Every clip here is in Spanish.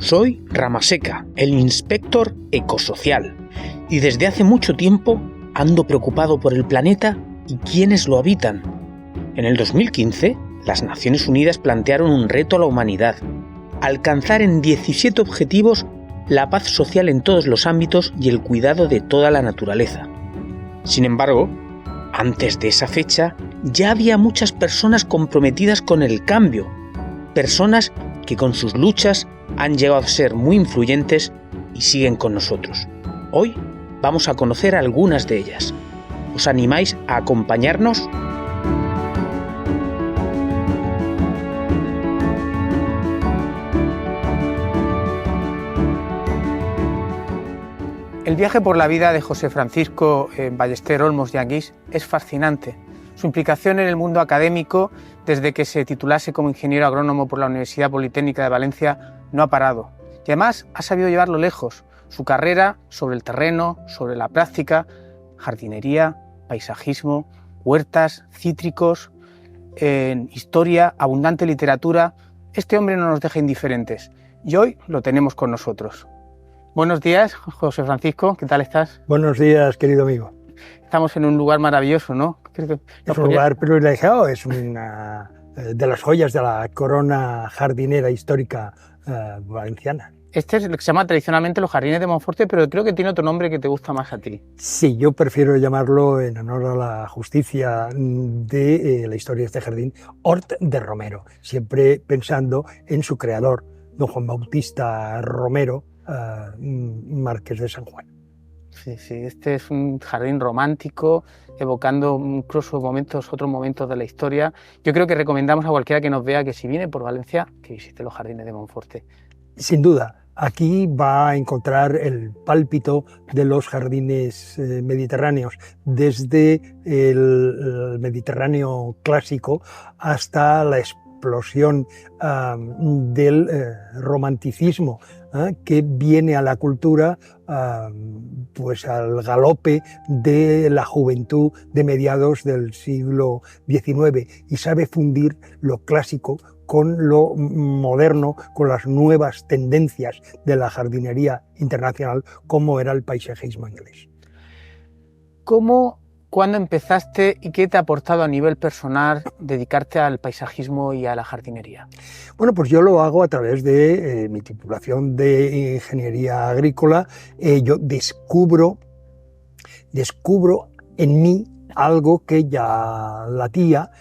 Soy Ramaseca, el inspector ecosocial, y desde hace mucho tiempo ando preocupado por el planeta y quienes lo habitan. En el 2015, las Naciones Unidas plantearon un reto a la humanidad: alcanzar en 17 objetivos la paz social en todos los ámbitos y el cuidado de toda la naturaleza. Sin embargo, antes de esa fecha, ya había muchas personas comprometidas con el cambio, personas que con sus luchas han llegado a ser muy influyentes y siguen con nosotros. Hoy vamos a conocer a algunas de ellas. ¿Os animáis a acompañarnos? El viaje por la vida de José Francisco Ballester Olmos y Anguís es fascinante. Su implicación en el mundo académico, desde que se titulase como ingeniero agrónomo por la Universidad Politécnica de Valencia, no ha parado. Y además ha sabido llevarlo lejos. Su carrera sobre el terreno, sobre la práctica, jardinería, paisajismo, huertas, cítricos, historia, abundante literatura. Este hombre no nos deja indiferentes y hoy lo tenemos con nosotros. Buenos días, José Francisco, ¿qué tal estás? Buenos días, querido amigo. Estamos en un lugar maravilloso, ¿no? Es un lugar privilegiado, es una de las joyas de la corona jardinera histórica valenciana. Este es lo que se llama tradicionalmente los Jardines de Monforte, pero creo que tiene otro nombre que te gusta más a ti. Sí, yo prefiero llamarlo, en honor a la justicia de la historia de este jardín, Hort de Romero, siempre pensando en su creador, don Juan Bautista Romero, Marqués de San Juan. Sí, este es un jardín romántico, evocando incluso otros momentos de la historia. Yo creo que recomendamos a cualquiera que nos vea que si viene por Valencia, que visite los Jardines de Monforte. Sin duda, aquí va a encontrar el pálpito de los jardines mediterráneos, desde el Mediterráneo clásico hasta la explosión del romanticismo, que viene a la cultura pues al galope de la juventud de mediados del siglo XIX y sabe fundir lo clásico con lo moderno, con las nuevas tendencias de la jardinería internacional, como era el paisajismo inglés. ¿Cuándo empezaste y qué te ha aportado a nivel personal dedicarte al paisajismo y a la jardinería? Bueno, pues yo lo hago a través de mi titulación de Ingeniería Agrícola. Yo descubro en mí algo que ya latía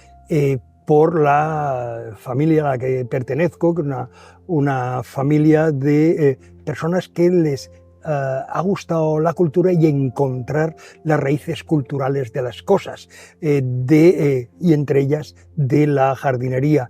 por la familia a la que pertenezco, que es una familia de personas que les ha gustado la cultura y encontrar las raíces culturales de las cosas, y entre ellas de la jardinería.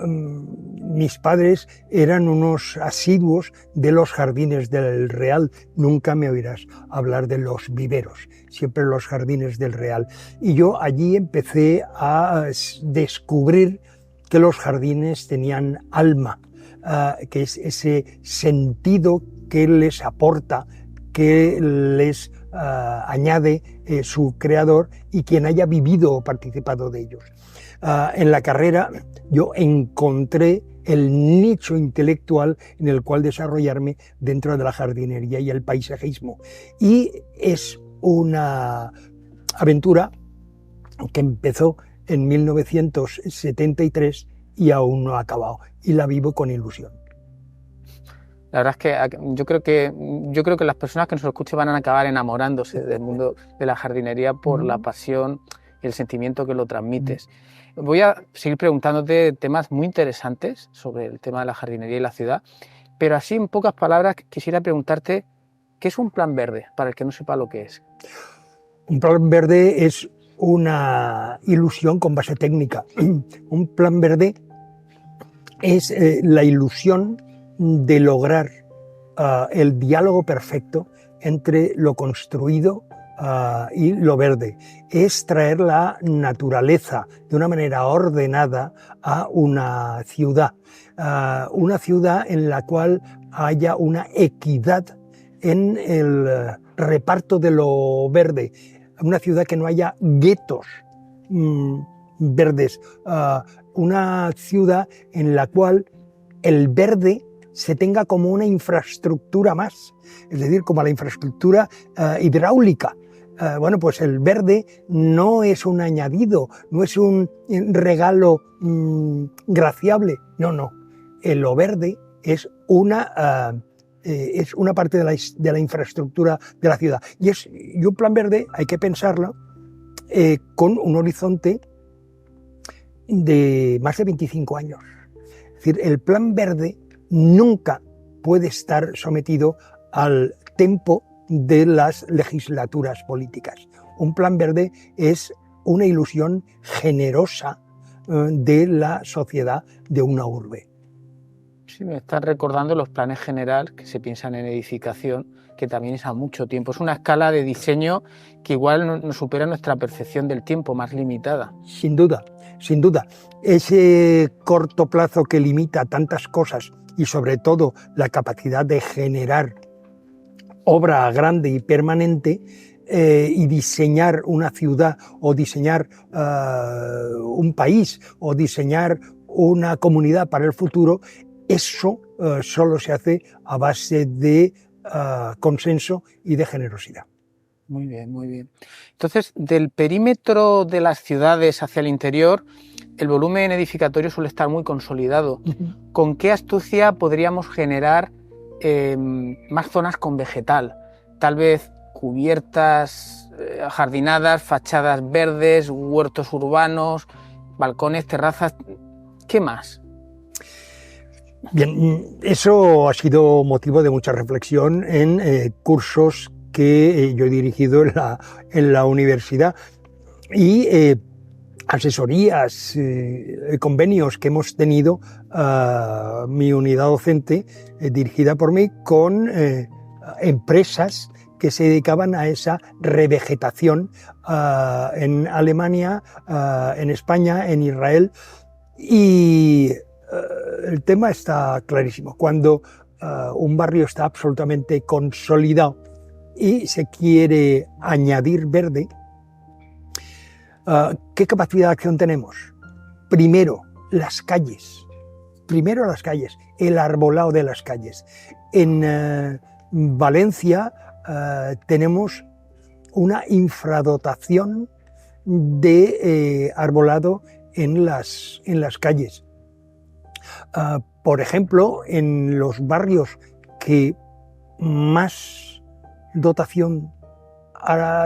Mis padres eran unos asiduos de los jardines del Real. Nunca me oirás hablar de los viveros, siempre los jardines del Real. Y yo allí empecé a descubrir que los jardines tenían alma, que es ese sentido que les aporta, que les añade su creador y quien haya vivido o participado de ellos. En la carrera yo encontré el nicho intelectual en el cual desarrollarme dentro de la jardinería y el paisajismo. Y es una aventura que empezó en 1973 y aún no ha acabado, y la vivo con ilusión. La verdad es que yo creo que las personas que nos escuchen van a acabar enamorándose del mundo de la jardinería por la pasión y el sentimiento que lo transmites. Voy a seguir preguntándote temas muy interesantes sobre el tema de la jardinería y la ciudad, pero así en pocas palabras quisiera preguntarte ¿qué es un plan verde? Para el que no sepa lo que es. Un plan verde es una ilusión con base técnica. Un plan verde es la ilusión de lograr el diálogo perfecto entre lo construido y lo verde. Es traer la naturaleza de una manera ordenada a una ciudad en la cual haya una equidad en el reparto de lo verde, una ciudad que no haya guetos verdes, una ciudad en la cual el verde se tenga como una infraestructura más, es decir, como la infraestructura hidráulica. Bueno, pues el verde no es un añadido, no es un regalo graciable, no. Lo verde es una parte de la infraestructura de la ciudad. Y un plan verde hay que pensarlo con un horizonte de más de 25 años. Es decir, el plan verde nunca puede estar sometido al tempo de las legislaturas políticas. Un plan verde es una ilusión generosa de la sociedad de una urbe. Sí, me están recordando los planes generales que se piensan en edificación, que también es a mucho tiempo. Es una escala de diseño que igual nos supera nuestra percepción del tiempo, más limitada. Sin duda, sin duda. Ese corto plazo que limita tantas cosas y sobre todo la capacidad de generar obra grande y permanente y diseñar una ciudad o diseñar un país o diseñar una comunidad para el futuro, eso solo se hace a base de consenso y de generosidad. Muy bien, muy bien. Entonces, del perímetro de las ciudades hacia el interior, el volumen edificatorio suele estar muy consolidado. ¿Con qué astucia podríamos generar más zonas con vegetal? Tal vez cubiertas, jardinadas, fachadas verdes, huertos urbanos, balcones, terrazas. ¿Qué más? Bien, eso ha sido motivo de mucha reflexión en cursos que yo he dirigido en la universidad y asesorías, convenios que hemos tenido mi unidad docente dirigida por mí con empresas que se dedicaban a esa revegetación en Alemania, en España, en Israel. Y el tema está clarísimo. Cuando un barrio está absolutamente consolidado y se quiere añadir verde, ¿qué capacidad de acción tenemos? Primero, las calles. El arbolado de las calles. En Valencia tenemos una infradotación de arbolado en las calles. Por ejemplo, en los barrios que más dotación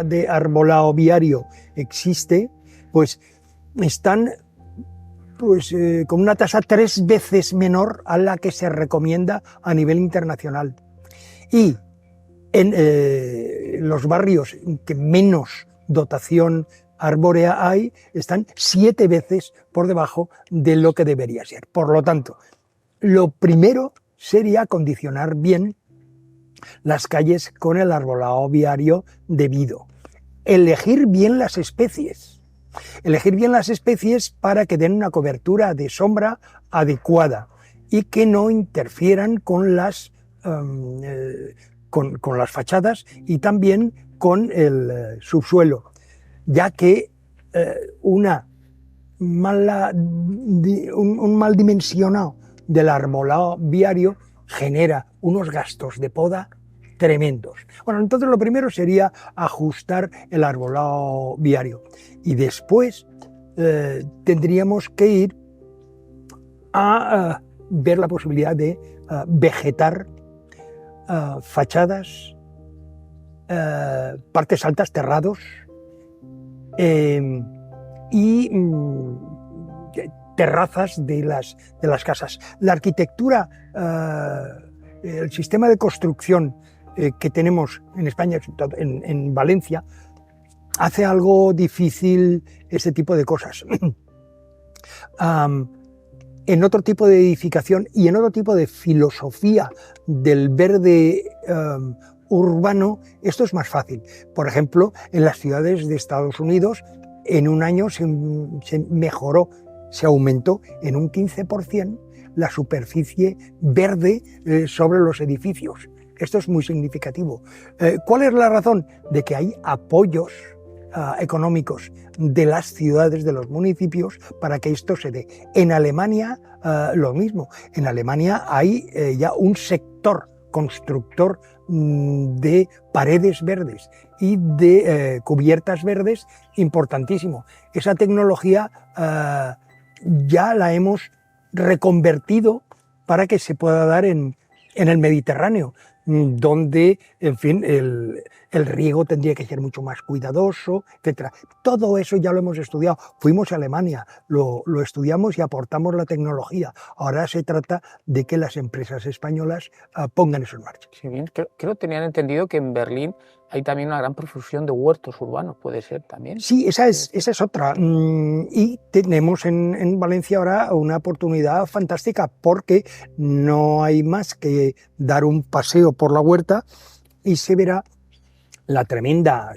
de arbolado viario existe, pues están con una tasa 3 veces menor a la que se recomienda a nivel internacional. Y en los barrios que menos dotación arbórea hay, están 7 veces por debajo de lo que debería ser. Por lo tanto, lo primero sería acondicionar bien las calles con el arbolado viario debido. Elegir bien las especies para que den una cobertura de sombra adecuada y que no interfieran con las fachadas y también con el subsuelo, ya que un mal dimensionado del arbolado viario genera unos gastos de poda tremendos. Bueno, entonces lo primero sería ajustar el arbolado viario y después tendríamos que ir a ver la posibilidad de vegetar fachadas, partes altas, terrados y terrazas de las casas. La arquitectura, el sistema de construcción que tenemos en España, en Valencia, hace algo difícil este tipo de cosas. En otro tipo de edificación y en otro tipo de filosofía del verde urbano, esto es más fácil. Por ejemplo, en las ciudades de Estados Unidos, en un año se aumentó en un 15% la superficie verde sobre los edificios. Esto es muy significativo. ¿Cuál es la razón? De que hay apoyos económicos de las ciudades, de los municipios, para que esto se dé. En Alemania lo mismo. En Alemania hay ya un sector constructor de paredes verdes y de cubiertas verdes importantísimo. Esa tecnología ya la hemos reconvertido para que se pueda dar en el Mediterráneo, donde, en fin, el riego tendría que ser mucho más cuidadoso, etc. Todo eso ya lo hemos estudiado. Fuimos a Alemania, lo estudiamos y aportamos la tecnología. Ahora se trata de que las empresas españolas pongan eso en marcha. Sí, bien. Creo tenían entendido que en Berlín hay también una gran profusión de huertos urbanos, ¿puede ser también? Sí, esa es otra. Y tenemos en Valencia ahora una oportunidad fantástica, porque no hay más que dar un paseo por la huerta y se verá la tremenda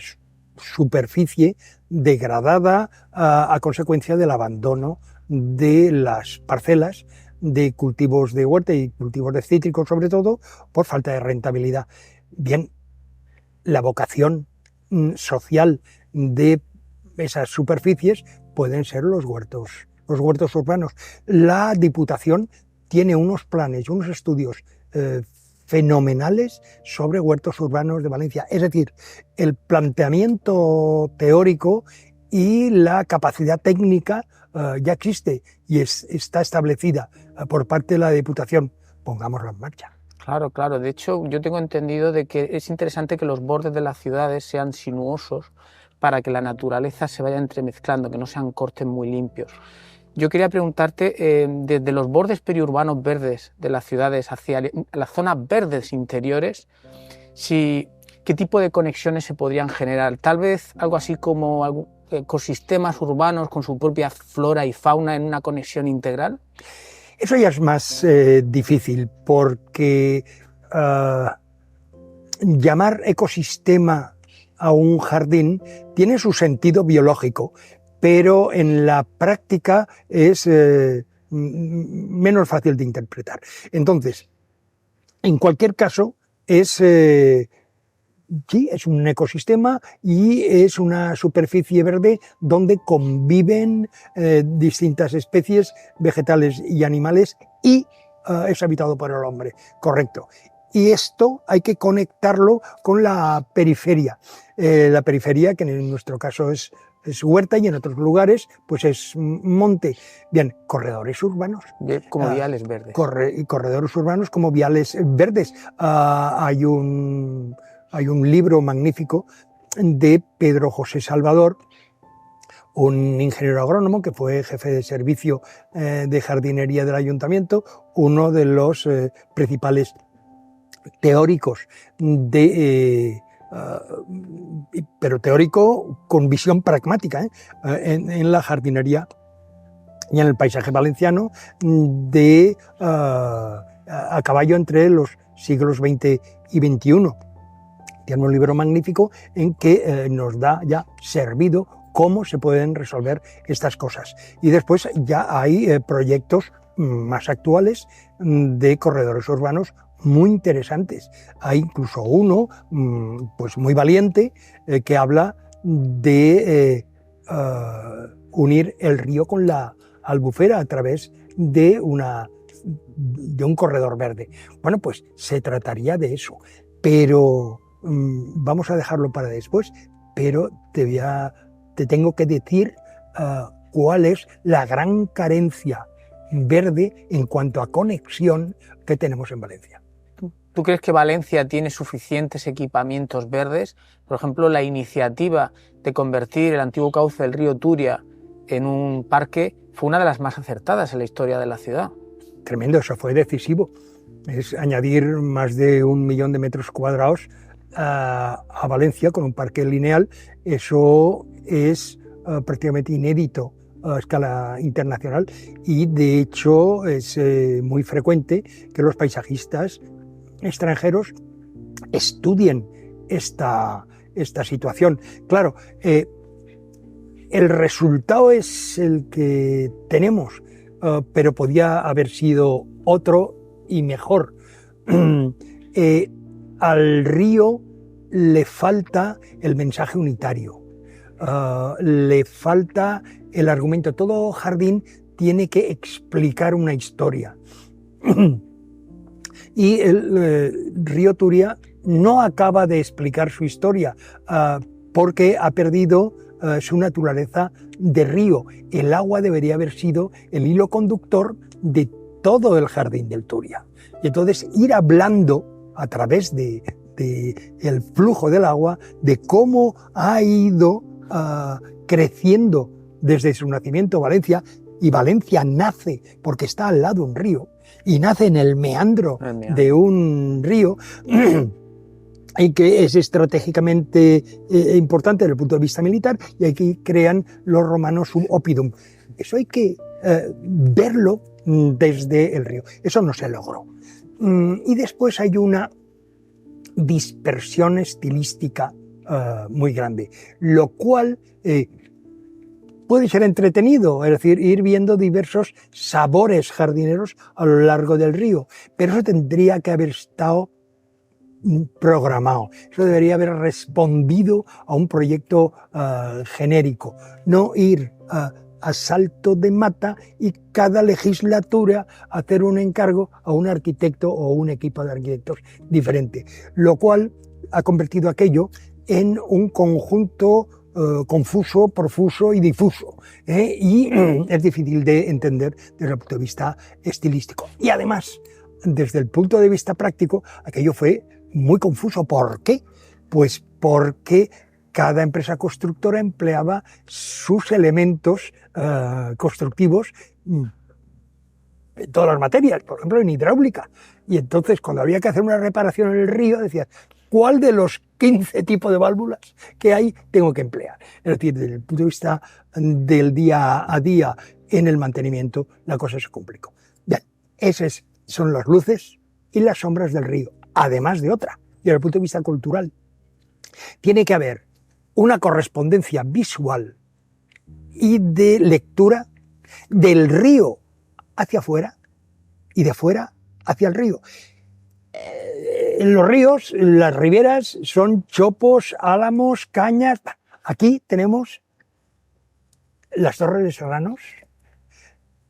superficie degradada a consecuencia del abandono de las parcelas de cultivos de huerta y cultivos de cítricos, sobre todo, por falta de rentabilidad. Bien, la vocación social de esas superficies pueden ser los huertos urbanos. La Diputación tiene unos planes, unos estudios fenomenales sobre huertos urbanos de Valencia. Es decir, el planteamiento teórico y la capacidad técnica ya existe y está establecida por parte de la Diputación. Pongámoslo en marcha. Claro, claro. De hecho, yo tengo entendido de que es interesante que los bordes de las ciudades sean sinuosos para que la naturaleza se vaya entremezclando, que no sean cortes muy limpios. Yo quería preguntarte, desde los bordes periurbanos verdes de las ciudades hacia las zonas verdes interiores, ¿qué tipo de conexiones se podrían generar? Tal vez algo así como ecosistemas urbanos con su propia flora y fauna en una conexión integral. Eso ya es más difícil, porque llamar ecosistema a un jardín tiene su sentido biológico, pero en la práctica es menos fácil de interpretar. Entonces, en cualquier caso, sí, es un ecosistema y es una superficie verde donde conviven distintas especies vegetales y animales y es habitado por el hombre, correcto. Y esto hay que conectarlo con la periferia. La periferia, que en nuestro caso es huerta y en otros lugares pues es monte. Bien, corredores urbanos. Como viales verdes. Corredores urbanos como viales verdes. Hay un libro magnífico de Pedro José Salvador, un ingeniero agrónomo que fue jefe de servicio de jardinería del ayuntamiento, uno de los principales teóricos pero teórico con visión pragmática en la jardinería y en el paisaje valenciano a caballo entre los siglos XX y XXI. Tiene un libro magnífico en que nos da ya servido cómo se pueden resolver estas cosas. Y después ya hay proyectos más actuales de corredores urbanos muy interesantes. Hay incluso uno pues muy valiente que habla de unir el río con la Albufera a través de un corredor verde. Bueno, pues se trataría de eso, pero vamos a dejarlo para después, pero te tengo que decir cuál es la gran carencia verde en cuanto a conexión que tenemos en Valencia. ¿Tú crees que Valencia tiene suficientes equipamientos verdes? Por ejemplo, la iniciativa de convertir el antiguo cauce del río Turia en un parque fue una de las más acertadas en la historia de la ciudad. Tremendo, eso fue decisivo. Es añadir más de 1 millón de metros cuadrados a Valencia con un parque lineal. Eso es prácticamente inédito a escala internacional y de hecho es muy frecuente que los paisajistas extranjeros estudien esta situación. Claro, el resultado es el que tenemos, pero podía haber sido otro y mejor. Al río le falta el mensaje unitario. le falta el argumento. Todo jardín tiene que explicar una historia. Y el río Turia no acaba de explicar su historia porque ha perdido su naturaleza de río. El agua debería haber sido el hilo conductor de todo el jardín del Turia. Y entonces ir hablando a través de el flujo del agua, de cómo ha ido creciendo desde su nacimiento Valencia, y Valencia nace porque está al lado de un río, y nace en el meandro de un río, y que es estratégicamente importante desde el punto de vista militar, y aquí crean los romanos un oppidum. Eso hay que verlo desde el río. Eso no se logró. Y después hay una dispersión estilística muy grande, lo cual puede ser entretenido, es decir, ir viendo diversos sabores jardineros a lo largo del río, pero eso tendría que haber estado programado, eso debería haber respondido a un proyecto genérico, no ir a salto de mata y cada legislatura hacer un encargo a un arquitecto o un equipo de arquitectos diferente, lo cual ha convertido aquello en un conjunto confuso, profuso y difuso, y es difícil de entender desde el punto de vista estilístico. Y además, desde el punto de vista práctico, aquello fue muy confuso. ¿Por qué? Pues porque cada empresa constructora empleaba sus elementos constructivos en todas las materias, por ejemplo en hidráulica. Y entonces cuando había que hacer una reparación en el río, decías, ¿cuál de los 15 tipos de válvulas que hay tengo que emplear? Es decir, desde el punto de vista del día a día en el mantenimiento, la cosa se complicó. Bien, esas son las luces y las sombras del río, además de otra, desde el punto de vista cultural. Tiene que haber una correspondencia visual y de lectura del río hacia afuera y de afuera hacia el río. En los ríos, las riberas son chopos, álamos, cañas. Aquí tenemos las Torres de Serranos,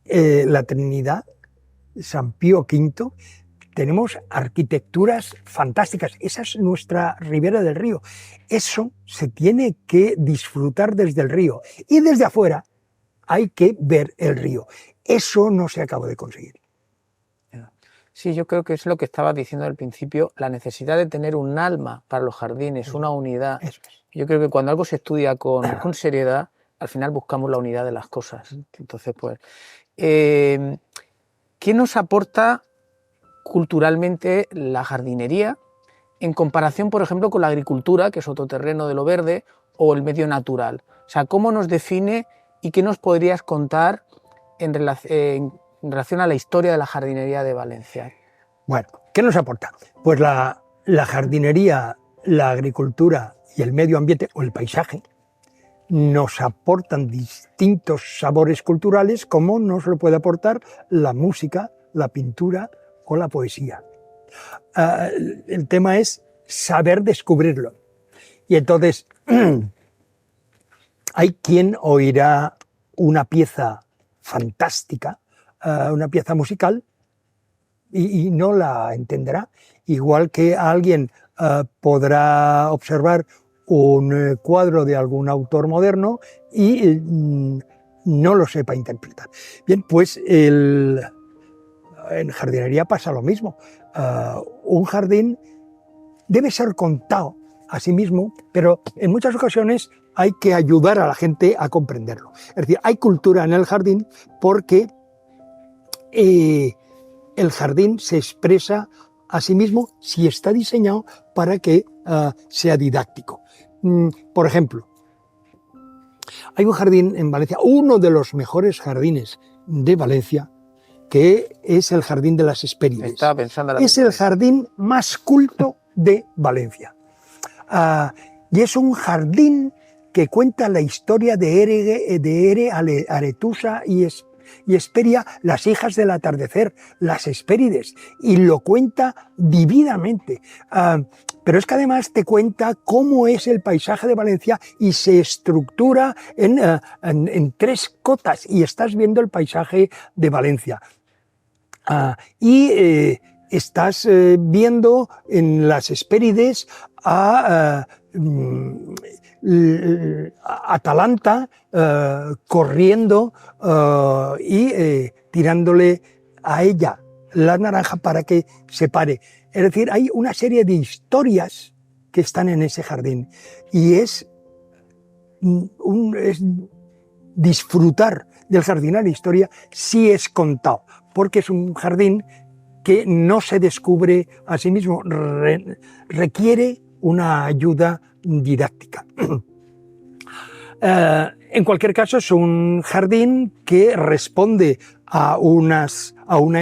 la Trinidad, San Pío V. Tenemos arquitecturas fantásticas. Esa es nuestra ribera del río. Eso se tiene que disfrutar desde el río. Y desde afuera hay que ver el río. Eso no se acabó de conseguir. Sí, yo creo que es lo que estabas diciendo al principio, la necesidad de tener un alma para los jardines, una unidad. Eso es. Yo creo que cuando algo se estudia con seriedad, al final buscamos la unidad de las cosas. Entonces, pues, ¿qué nos aporta culturalmente la jardinería en comparación, por ejemplo, con la agricultura, que es otro terreno de lo verde, o el medio natural? O sea, ¿cómo nos define y qué nos podrías contar en relación a la historia de la jardinería de Valencia? Bueno, ¿qué nos aporta? Pues la jardinería, la agricultura y el medio ambiente o el paisaje nos aportan distintos sabores culturales como nos lo puede aportar la música, la pintura o la poesía. El tema es saber descubrirlo. Y entonces hay quien oirá una pieza fantástica, una pieza musical, y no la entenderá. Igual que alguien podrá observar un cuadro de algún autor moderno y no lo sepa interpretar. Bien, pues en jardinería pasa lo mismo. Un jardín debe ser contado a sí mismo, pero en muchas ocasiones hay que ayudar a la gente a comprenderlo. Es decir, hay cultura en el jardín porque el jardín se expresa a sí mismo si está diseñado para que sea didáctico. Por ejemplo, hay un jardín en Valencia, uno de los mejores jardines de Valencia, que es el Jardín de las Hespérides. Es el jardín más culto de Valencia. Y es un jardín que cuenta la historia de Ere, Aretusa y y Hesperia, las hijas del atardecer, las Hespérides, y lo cuenta divinamente. Pero es que además te cuenta cómo es el paisaje de Valencia y se estructura en 3 cotas, y estás viendo el paisaje de Valencia. Estás viendo en las Hespérides a Atalanta corriendo y tirándole a ella la naranja para que se pare. Es decir, hay una serie de historias que están en ese jardín y es disfrutar del jardín a la historia si es contado, porque es un jardín que no se descubre a sí mismo, requiere una ayuda didáctica. En cualquier caso, es un jardín que responde a una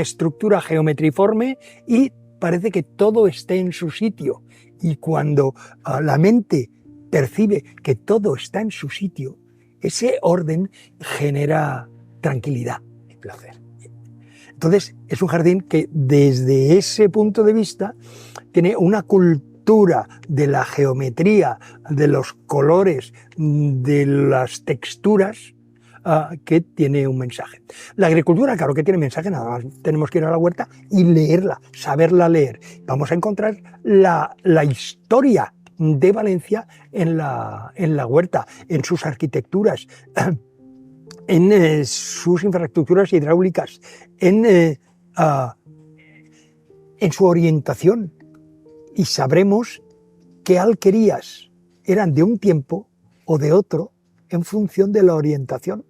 estructura geometriforme y parece que todo esté en su sitio. Y cuando la mente percibe que todo está en su sitio, ese orden genera tranquilidad y placer. Entonces, es un jardín que desde ese punto de vista tiene una cultura de la geometría, de los colores, de las texturas, que tiene un mensaje. La agricultura, claro que tiene mensaje, nada más tenemos que ir a la huerta y leerla, saberla leer. Vamos a encontrar la historia de Valencia en la huerta, en sus arquitecturas, en sus infraestructuras hidráulicas, en su orientación. Y sabremos qué alquerías eran de un tiempo o de otro en función de la orientación,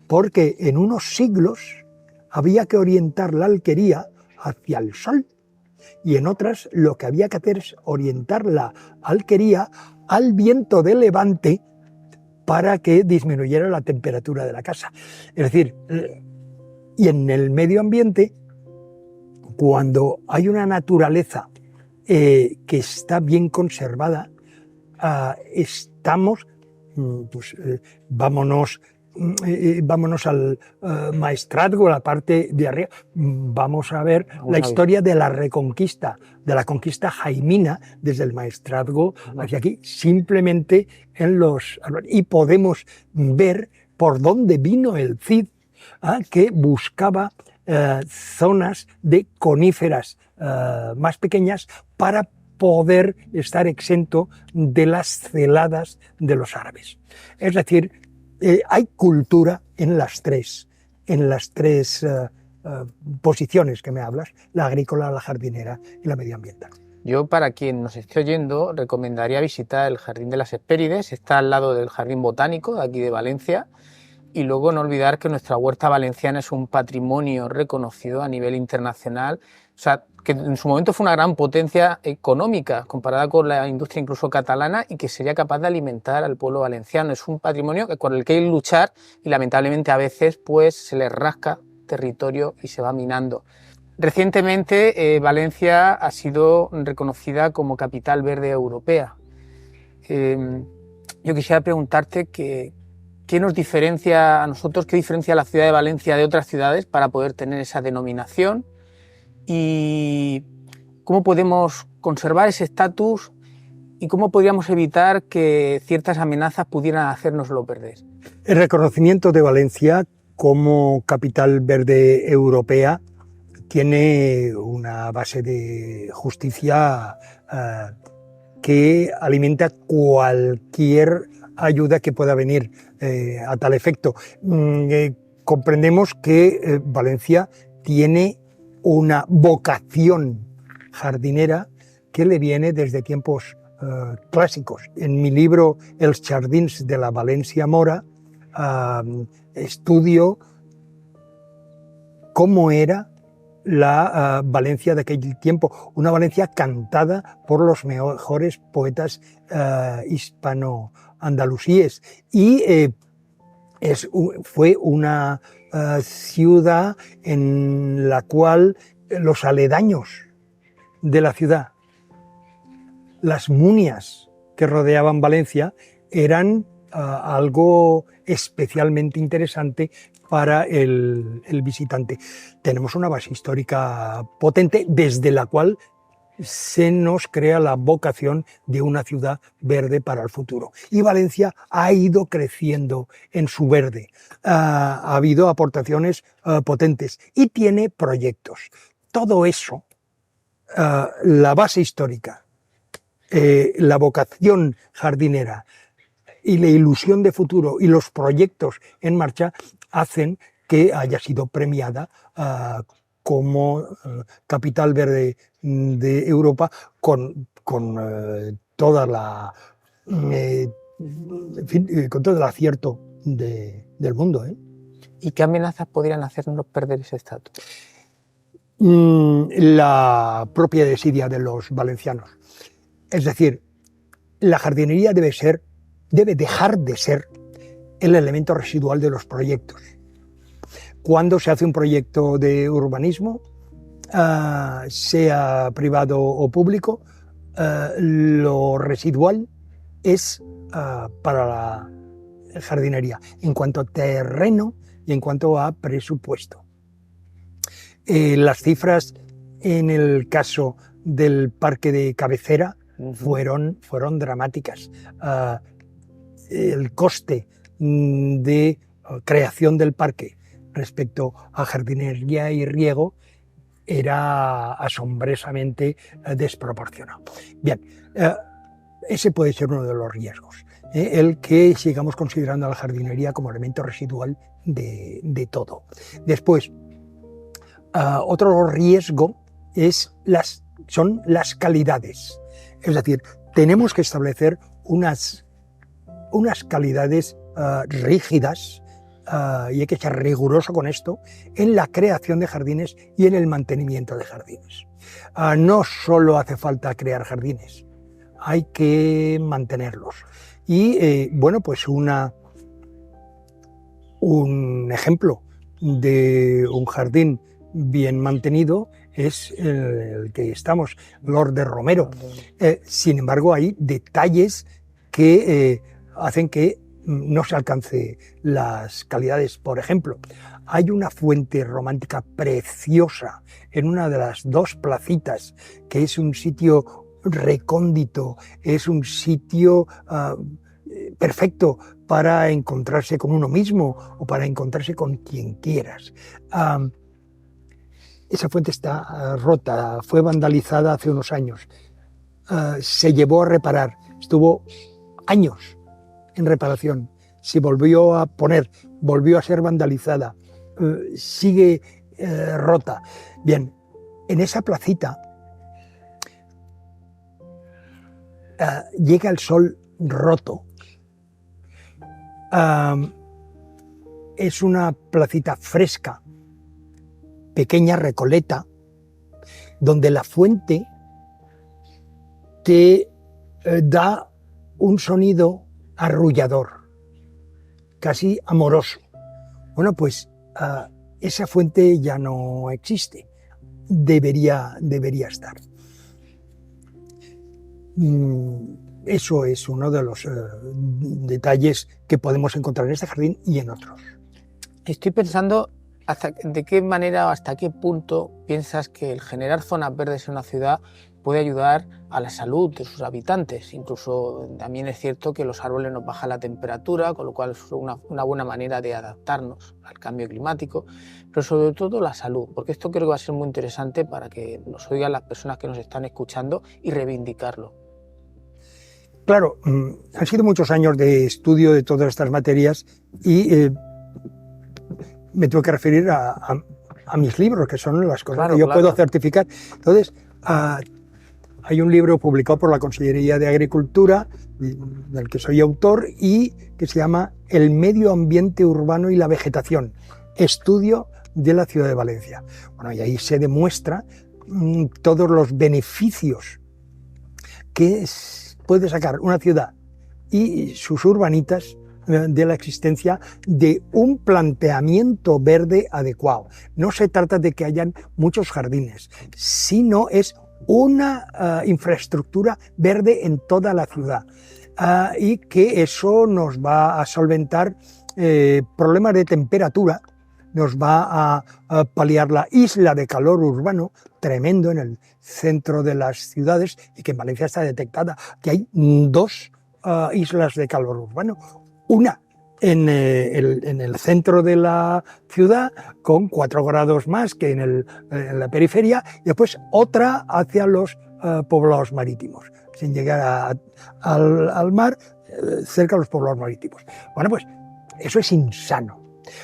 porque en unos siglos había que orientar la alquería hacia el sol y en otras lo que había que hacer es orientar la alquería al viento de levante para que disminuyera la temperatura de la casa. Es decir, y en el medio ambiente, cuando hay una naturaleza que está bien conservada, estamos, vámonos al maestrazgo, la parte de arriba, vamos a ver la historia de la Reconquista, de la conquista jaimina, desde el maestrazgo hacia aquí, simplemente y podemos ver por dónde vino el Cid, que buscaba zonas de coníferas más pequeñas para poder estar exento de las celadas de los árabes. Es decir, hay cultura en las tres posiciones que me hablas, la agrícola, la jardinera y la medioambiental. Yo, para quien nos esté oyendo, recomendaría visitar el Jardín de las Hespérides, está al lado del Jardín Botánico de aquí de Valencia, y luego no olvidar que nuestra huerta valenciana es un patrimonio reconocido a nivel internacional, o sea, que en su momento fue una gran potencia económica comparada con la industria incluso catalana y que sería capaz de alimentar al pueblo valenciano. Es un patrimonio con el que hay que luchar y lamentablemente a veces pues se le rasca territorio y se va minando. Recientemente Valencia ha sido reconocida como capital verde europea. Yo quisiera preguntarte qué nos diferencia a nosotros, qué diferencia la ciudad de Valencia de otras ciudades para poder tener esa denominación y cómo podemos conservar ese estatus y cómo podríamos evitar que ciertas amenazas pudieran hacérnoslo perder. El reconocimiento de Valencia como capital verde europea tiene una base de justicia que alimenta cualquier ayuda que pueda venir a tal efecto. Comprendemos que Valencia tiene una vocación jardinera que le viene desde tiempos clásicos. En mi libro Els jardins de la València Mora estudio cómo era la Valencia de aquel tiempo, una Valencia cantada por los mejores poetas hispano-andalusíes y fue una ciudad en la cual los aledaños de la ciudad, las munias que rodeaban Valencia, eran algo especialmente interesante para el visitante. Tenemos una base histórica potente desde la cual se nos crea la vocación de una ciudad verde para el futuro. Y Valencia ha ido creciendo en su verde. Ha habido aportaciones potentes y tiene proyectos. Todo eso, la base histórica, la vocación jardinera y la ilusión de futuro y los proyectos en marcha hacen que haya sido premiada como capital verde de Europa con toda la en fin, con todo el acierto del mundo. ¿Y qué amenazas podrían hacernos perder ese estatus? La propia desidia de los valencianos. Es decir, la jardinería debe dejar de ser el elemento residual de los proyectos. Cuando se hace un proyecto de urbanismo, sea privado o público, lo residual es para la jardinería, en cuanto a terreno y en cuanto a presupuesto. Las cifras en el caso del parque de cabecera fueron dramáticas. El coste de creación del parque respecto a jardinería y riego era asombrosamente desproporcionado. Bien, ese puede ser uno de los riesgos, el que sigamos considerando a la jardinería como elemento residual de todo. Después, otro riesgo son las calidades. Es decir, tenemos que establecer unas calidades rígidas, y hay que ser riguroso con esto, en la creación de jardines y en el mantenimiento de jardines. No solo hace falta crear jardines, hay que mantenerlos. Y bueno, pues un ejemplo de un jardín bien mantenido es el que estamos, Lord de Romero. Sin embargo, hay detalles que hacen que no se alcance las calidades. Por ejemplo, hay una fuente romántica preciosa en una de las dos placitas, que es un sitio recóndito, es un sitio perfecto para encontrarse con uno mismo o para encontrarse con quien quieras. Esa fuente está rota, fue vandalizada hace unos años, se llevó a reparar, estuvo años en reparación, se volvió a poner, volvió a ser vandalizada, sigue rota. Bien, en esa placita llega el sol roto. Es una placita fresca, pequeña recoleta, donde la fuente te da un sonido arrullador, casi amoroso. Bueno, pues esa fuente ya no existe, debería estar. Eso es uno de los detalles que podemos encontrar en este jardín y en otros. Estoy pensando de qué manera o hasta qué punto piensas que el generar zonas verdes en una ciudad puede ayudar a la salud de sus habitantes. Incluso también es cierto que los árboles nos bajan la temperatura, con lo cual es una buena manera de adaptarnos al cambio climático, pero sobre todo la salud, porque esto creo que va a ser muy interesante para que nos oigan las personas que nos están escuchando y reivindicarlo. Claro, han sido muchos años de estudio de todas estas materias y me tengo que referir a mis libros, que son las cosas que yo puedo certificar. Entonces, hay un libro publicado por la Consellería de Agricultura, del que soy autor, y que se llama El medio ambiente urbano y la vegetación, estudio de la ciudad de Valencia. Bueno, y ahí se demuestra todos los beneficios que puede sacar una ciudad y sus urbanitas de la existencia de un planteamiento verde adecuado. No se trata de que hayan muchos jardines, sino es una infraestructura verde en toda la ciudad. y que eso nos va a solventar problemas de temperatura, nos va a paliar la isla de calor urbano, tremendo en el centro de las ciudades, y que en Valencia está detectada, que hay dos islas de calor urbano, una en el centro de la ciudad, con 4 grados más que en la periferia, y después otra hacia los poblados marítimos, sin llegar al mar, cerca de los poblados marítimos. Bueno, pues eso es insano.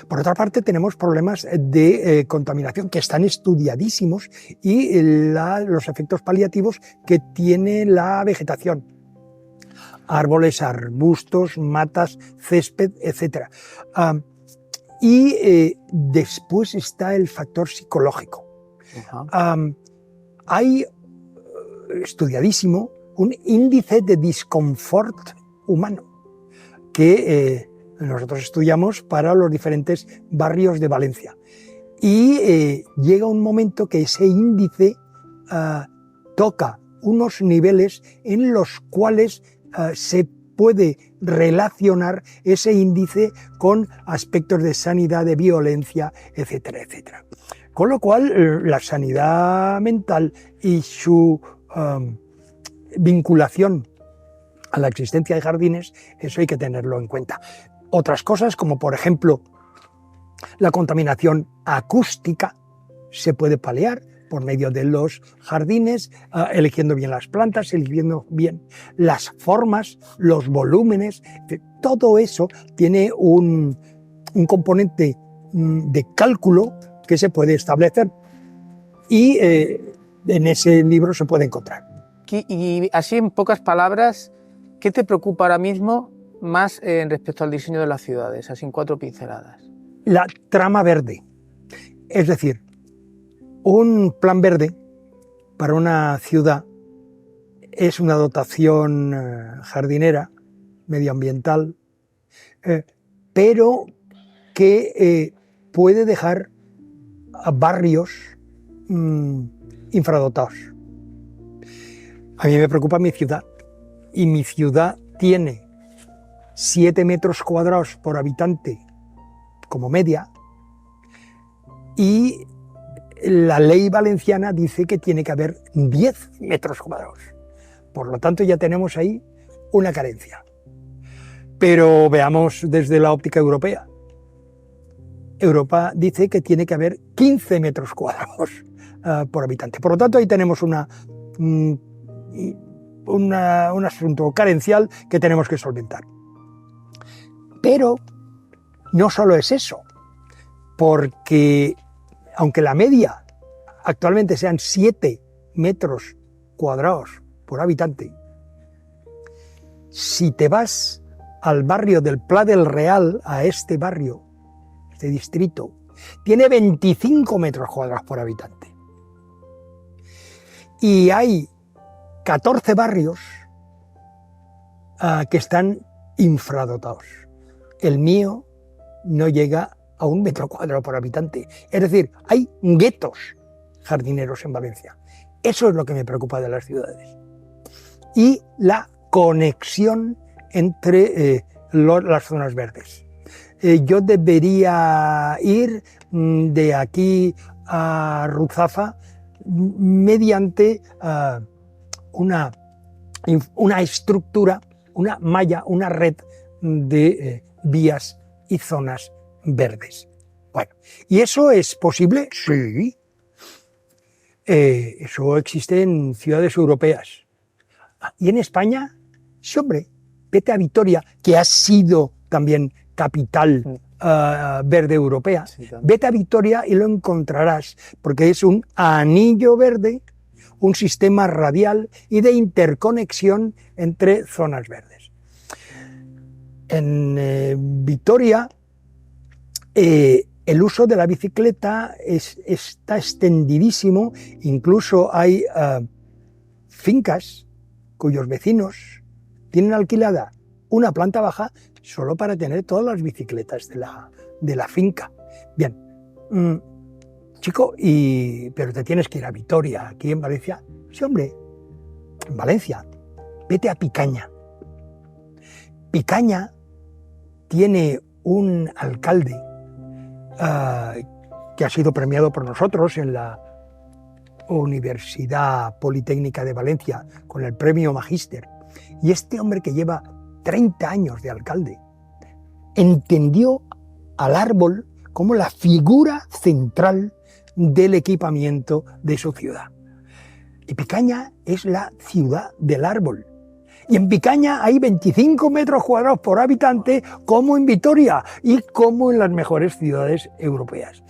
Por otra parte, tenemos problemas de contaminación que están estudiadísimos y los efectos paliativos que tiene la vegetación. Árboles, arbustos, matas, césped, etc. Después está el factor psicológico. Hay, estudiadísimo, un índice de disconfort humano que nosotros estudiamos para los diferentes barrios de Valencia. Y llega un momento que ese índice toca unos niveles en los cuales se puede relacionar ese índice con aspectos de sanidad, de violencia, etcétera, etcétera. Con lo cual, la sanidad mental y su vinculación a la existencia de jardines, eso hay que tenerlo en cuenta. Otras cosas, como por ejemplo la contaminación acústica, se puede paliar por medio de los jardines, eligiendo bien las plantas, eligiendo bien las formas, los volúmenes. Todo eso tiene un componente de cálculo que se puede establecer y en ese libro se puede encontrar. Y así, en pocas palabras, ¿qué te preocupa ahora mismo más respecto al diseño de las ciudades? Así en 4 pinceladas. La trama verde. Es decir, un plan verde para una ciudad es una dotación jardinera, medioambiental, pero que puede dejar a barrios infradotados. A mí me preocupa mi ciudad, y mi ciudad tiene 7 metros cuadrados por habitante como media, y la ley valenciana dice que tiene que haber 10 metros cuadrados. Por lo tanto, ya tenemos ahí una carencia. Pero veamos desde la óptica europea. Europa dice que tiene que haber 15 metros cuadrados por habitante. Por lo tanto, ahí tenemos un asunto carencial que tenemos que solventar. Pero no solo es eso, porque aunque la media actualmente sean 7 metros cuadrados por habitante, si te vas al barrio del Pla del Real, a este barrio, este distrito, tiene 25 metros cuadrados por habitante. Y hay 14 barrios que están infradotados. El mío no llega a 1 metro cuadrado por habitante. Es decir, hay guetos jardineros en Valencia. Eso es lo que me preocupa de las ciudades. Y la conexión entre las zonas verdes. Yo debería ir de aquí a Ruzafa mediante una estructura, una malla, una red de vías y zonas verdes. Bueno, ¿y eso es posible? Sí. Eso existe en ciudades europeas. ¿Y en España? Sí, hombre, vete a Vitoria, que ha sido también capital verde europea. Sí, vete a Vitoria y lo encontrarás, porque es un anillo verde, un sistema radial y de interconexión entre zonas verdes. En Vitoria, el uso de la bicicleta está extendidísimo. Incluso hay fincas cuyos vecinos tienen alquilada una planta baja solo para tener todas las bicicletas de la finca. Bien, chico, pero te tienes que ir a Vitoria, aquí en Valencia. Sí, hombre, en Valencia, vete a Picaña. Picaña tiene un alcalde que ha sido premiado por nosotros en la Universidad Politécnica de Valencia con el premio Magíster. Y este hombre, que lleva 30 años de alcalde, entendió al árbol como la figura central del equipamiento de su ciudad. Y Picaña es la ciudad del árbol. Y en Picaña hay 25 metros cuadrados por habitante, como en Vitoria y como en las mejores ciudades europeas.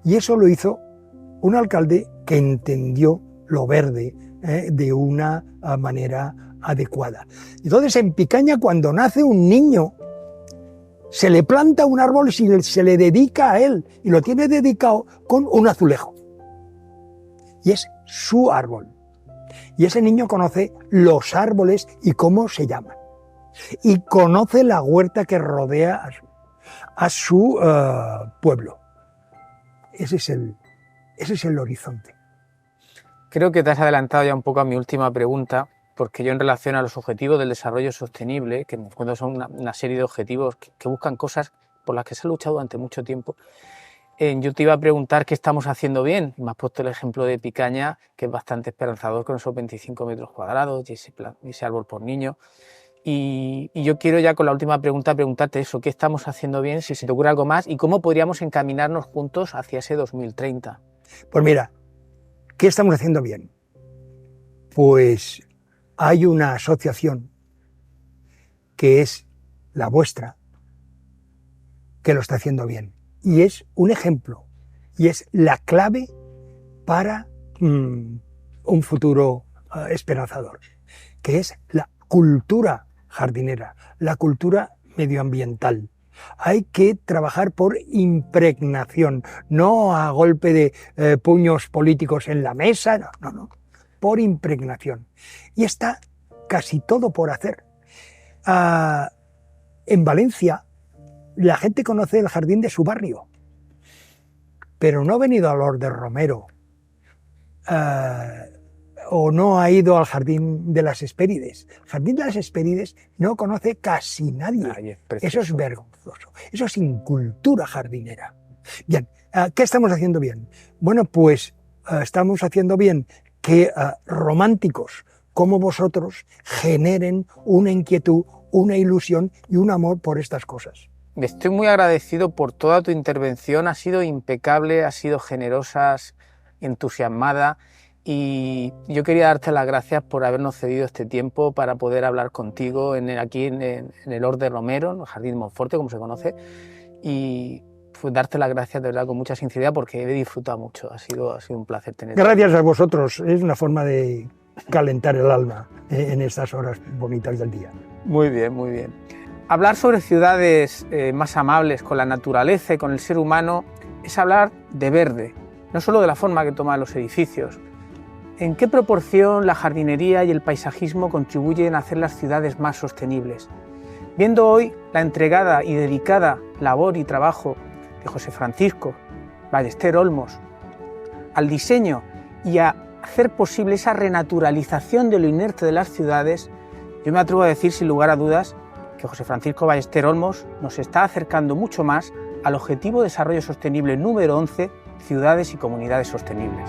Y eso lo hizo un alcalde que entendió lo verde de una manera adecuada. Entonces, en Picaña, cuando nace un niño, se le planta un árbol y se le dedica a él, y lo tiene dedicado con un azulejo. Y es su árbol. Y ese niño conoce los árboles y cómo se llaman. Y conoce la huerta que rodea a su pueblo. Ese es el horizonte. Creo que te has adelantado ya un poco a mi última pregunta, porque yo, en relación a los objetivos del desarrollo sostenible, que en el fondo son una serie de objetivos que buscan cosas por las que se ha luchado durante mucho tiempo, yo te iba a preguntar qué estamos haciendo bien. Me has puesto el ejemplo de Picaña, que es bastante esperanzador, con esos 25 metros cuadrados y ese árbol por niño. Y yo quiero ya, con la última pregunta, preguntarte eso: ¿qué estamos haciendo bien? Si se te ocurre algo más, y cómo podríamos encaminarnos juntos hacia ese 2030. Pues mira, ¿qué estamos haciendo bien? Pues hay una asociación, que es la vuestra, que lo está haciendo bien. Y es un ejemplo, y es la clave para un futuro esperanzador, que es la cultura jardinera, la cultura medioambiental. Hay que trabajar por impregnación, no a golpe de puños políticos en la mesa, no, por impregnación. Y está casi todo por hacer. En Valencia, la gente conoce el jardín de su barrio, pero no ha venido a Lord de Romero, o no ha ido al Jardín de las Hespérides. El Jardín de las Hespérides no conoce casi nadie. Eso es vergonzoso. Eso es incultura jardinera. Bien, ¿qué estamos haciendo bien? Bueno, pues estamos haciendo bien que románticos como vosotros generen una inquietud, una ilusión y un amor por estas cosas. Estoy muy agradecido por toda tu intervención. Ha sido impecable, ha sido generosa, entusiasmada, y yo quería darte las gracias por habernos cedido este tiempo para poder hablar contigo aquí en el Lord de Romero, en el Jardín Monforte, como se conoce, y pues darte las gracias de verdad con mucha sinceridad, porque he disfrutado mucho. Ha sido un placer tenerte. Gracias a vosotros. Es una forma de calentar el alma en estas horas bonitas del día. Muy bien, muy bien. Hablar sobre ciudades más amables con la naturaleza y con el ser humano es hablar de verde, no solo de la forma que toman los edificios. ¿En qué proporción la jardinería y el paisajismo contribuyen a hacer las ciudades más sostenibles? Viendo hoy la entregada y dedicada labor y trabajo de José Francisco Ballester Olmos al diseño y a hacer posible esa renaturalización de lo inerte de las ciudades, yo me atrevo a decir sin lugar a dudas que José Francisco Ballester Olmos nos está acercando mucho más al Objetivo de Desarrollo Sostenible número 11, Ciudades y Comunidades Sostenibles.